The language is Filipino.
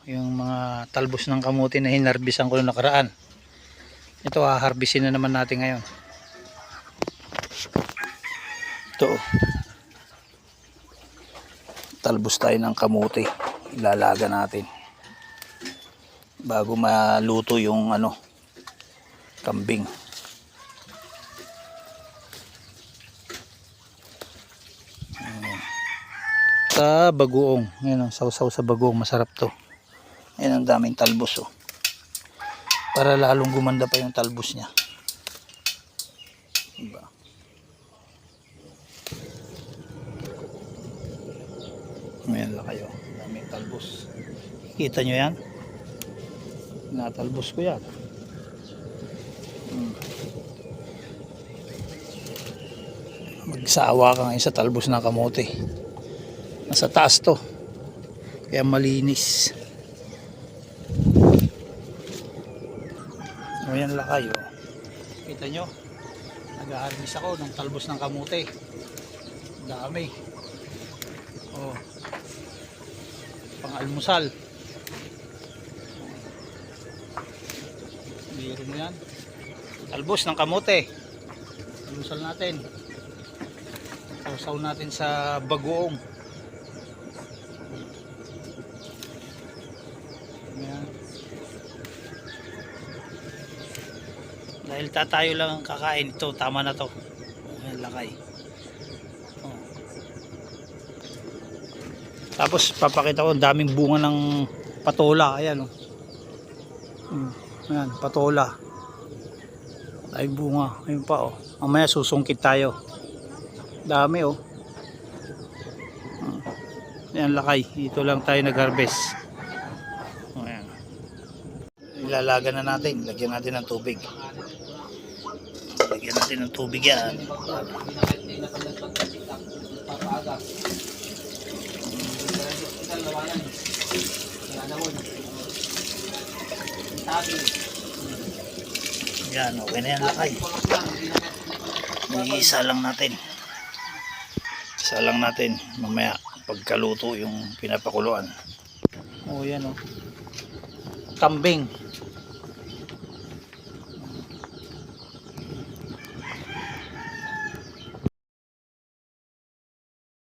yung mga talbos ng kamuti na hinarbisan ko noong nakaraan. Ito haharbisin na naman natin ngayon. Ito talbos tayo ng kamuti, ilalaga natin bago maluto yung kambing. Sa bagoong, yan ang sausaw sa bagoong, masarap to. Yan ang daming talbos para lalong gumanda pa yung talbos niya, diba? Ayan lang kayo, daming talbos. Kita nyo yan? Natalbos ko yan. Magsawa ka ngayon sa talbos ng kamote. Nasa taas to, kaya malinis. Ayan lang kayo. Kita nyo, nag-harvest ako ng talbos ng kamote. Dami. Pang-almusal. Biro mo yan, talbos ng kamote. Almusal natin, sausaw natin sa bagoong. Ayan. Dahil tatayo lang ang kakain, ito tama na to. Ayan, lakay. Tapos papakita ko, daming bunga ng patola. Ayan ayan, patola. Ay bunga, ayun pa mamaya susungkit tayo. Dami ayan, lakay. Ito lang tayo nag-harvest. Ayan. Ilalaga na natin, lagyan natin ng tubig. Lagyan natin ng tubig yan. Yan, okay na yan, lakay. Isa lang natin. Isa lang natin mamaya pagkaluto yung pinapakuluan. Yan kambing.